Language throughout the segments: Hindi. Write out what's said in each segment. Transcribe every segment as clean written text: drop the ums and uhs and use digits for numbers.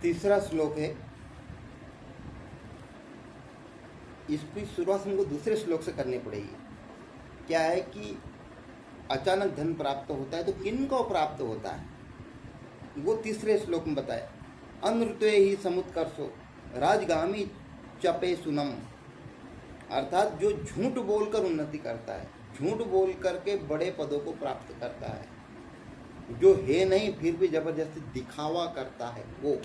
तीसरा श्लोक है, इसकी शुरुआत हमको दूसरे श्लोक से करनी पड़ेगी। क्या है कि अचानक धन प्राप्त होता है तो किन को प्राप्त होता है, वो तीसरे श्लोक में बताया। अनृत्वे ही समुत्कर्षो राजगामी चपे सुनम, अर्थात जो झूठ बोलकर उन्नति करता है, झूठ बोल करके बड़े पदों को प्राप्त करता है, जो है नहीं फिर भी जबरदस्ती दिखावा करता है, वो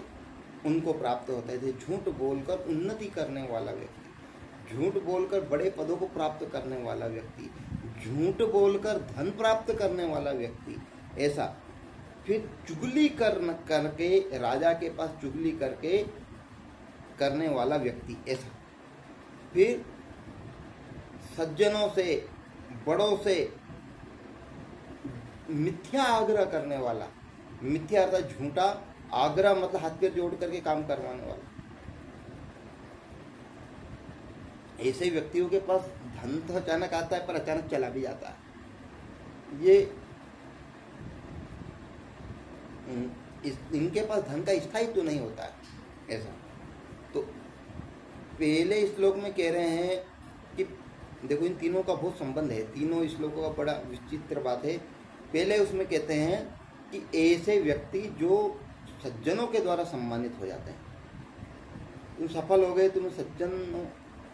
उनको प्राप्त होता है। झूठ बोलकर उन्नति करने वाला व्यक्ति, झूठ बोलकर बड़े पदों को प्राप्त करने वाला व्यक्ति, झूठ बोलकर धन प्राप्त करने वाला व्यक्ति, ऐसा। फिर चुगली करके राजा के पास चुगली करके करने वाला व्यक्ति, ऐसा। फिर सज्जनों से, बड़ों से मिथ्या आग्रह करने वाला, मिथ्या अर्थात झूठा, आग्रह मतलब हाथ पैर जोड़ करके काम करवाने वाला, ऐसे व्यक्तियों के पास धन तो अचानक आता है पर अचानक चला भी जाता है। ये इनके पास धन का स्थायित्व तो नहीं होता है, ऐसा। तो पहले श्लोक में कह रहे हैं कि देखो इन तीनों का बहुत संबंध है, तीनों श्लोकों का बड़ा विचित्र बात है। पहले उसमें कहते हैं कि ऐसे व्यक्ति जो सज्जनों के द्वारा सम्मानित हो जाते हैं। तुम सफल हो गए, तुम सज्जनों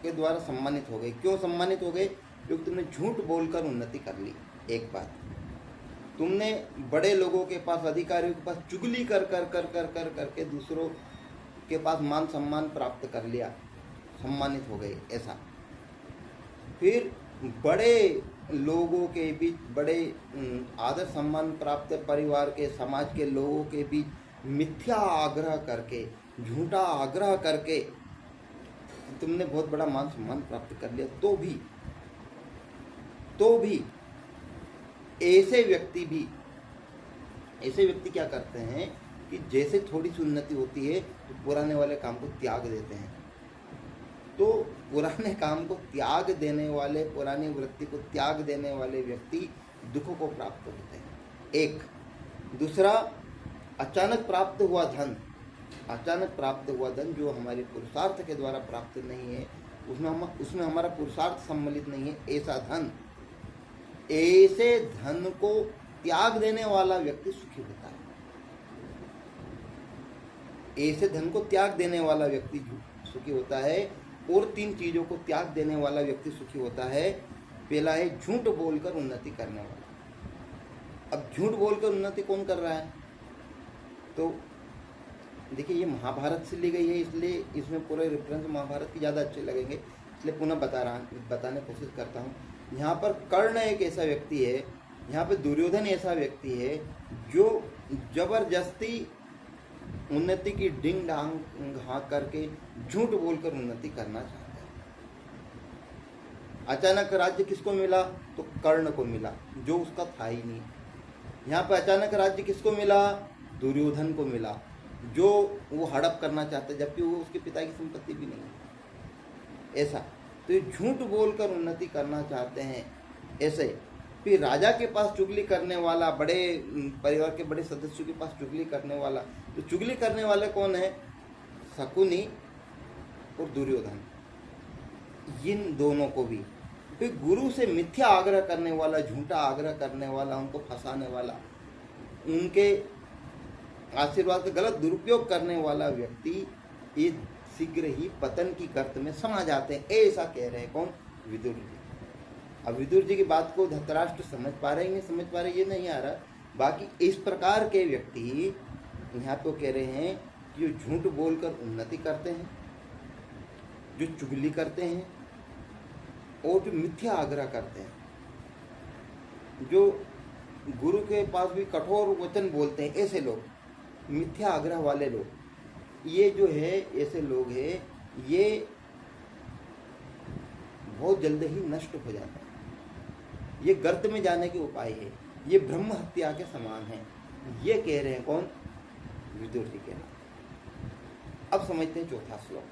के द्वारा सम्मानित हो गए। क्यों सम्मानित हो गए? क्योंकि तुमने झूठ बोलकर उन्नति कर ली, एक बात। तुमने बड़े लोगों के पास, अधिकारियों के पास चुगली कर कर कर कर कर करके दूसरों के पास मान सम्मान प्राप्त कर लिया, सम्मानित हो गए, ऐसा। फिर बड़े लोगों के बीच, बड़े आदर सम्मान प्राप्त परिवार के, समाज के लोगों के बीच मिथ्या आग्रह करके, झूठा आग्रह करके तुमने बहुत बड़ा मान सम्मान प्राप्त कर लिया, तो भी ऐसे व्यक्ति क्या करते हैं कि जैसे थोड़ी सी उन्नति होती है तो पुराने वाले काम को त्याग देते हैं। तो पुराने काम को त्याग देने वाले, पुरानी वृत्ति को त्याग देने वाले व्यक्ति दुखों को प्राप्त होते हैं, एक। दूसरा, अचानक प्राप्त हुआ धन जो हमारे पुरुषार्थ के द्वारा प्राप्त नहीं है, उसमें हमारा पुरुषार्थ सम्मिलित नहीं है, ऐसा धन, ऐसे धन को त्याग देने वाला व्यक्ति सुखी होता है। ऐसे धन को त्याग देने वाला व्यक्ति सुखी होता है। और तीन चीजों को त्याग देने वाला व्यक्ति सुखी होता है। पहला है झूठ बोलकर उन्नति करने वाला। अब झूठ बोलकर उन्नति कौन कर रहा है? तो देखिए, ये महाभारत से ली गई है, इसलिए इसमें पूरे रेफरेंस महाभारत की ज़्यादा अच्छे लगेंगे, इसलिए पुनः बताने की कोशिश करता हूँ। यहाँ पर कर्ण एक ऐसा व्यक्ति है, यहाँ पे दुर्योधन ऐसा व्यक्ति है जो जबरदस्ती उन्नति की डिंग डांग हाँ करके झूठ बोलकर उन्नति करना चाहता है। अचानक राज्य किसको मिला? तो कर्ण को मिला, जो उसका था ही नहीं। यहाँ पर अचानक राज्य किसको मिला? दुर्योधन को मिला, जो वो हड़प करना चाहता है, जबकि वो उसके पिता की संपत्ति भी नहीं है, ऐसा। तो ये झूठ बोलकर उन्नति करना चाहते हैं, ऐसे। फिर राजा के पास चुगली करने वाला, बड़े परिवार के बड़े सदस्यों के पास चुगली करने वाला। तो चुगली करने वाले कौन है? शकुनी और दुर्योधन, इन दोनों को भी। फिर गुरु से मिथ्या आग्रह करने वाला, झूठा आग्रह करने वाला, उनको फंसाने वाला, उनके आशीर्वाद का गलत दुरुपयोग करने वाला व्यक्ति ये शीघ्र ही पतन की गर्त में समा जाते हैं, ऐसा कह रहे हैं कौन? विदुर जी। अब विदुर जी की बात को धृतराष्ट्र समझ पा रहे ये नहीं आ रहा। बाकी इस प्रकार के व्यक्ति यहाँ तो कह रहे हैं कि जो झूठ बोलकर उन्नति करते हैं, जो चुगली करते हैं और जो मिथ्या आग्रह करते हैं, जो गुरु के पास भी कठोर वचन बोलते हैं, ऐसे लोग, मिथ्या आग्रह वाले लोग, ये जो है ऐसे लोग हैं, ये बहुत जल्द ही नष्ट हो जाते हैं। ये गर्त में जाने के उपाय है, ये ब्रह्म हत्या के समान है, ये कह रहे हैं कौन? विदुर जी कह रहे हैं। अब समझते हैं चौथा श्लोक।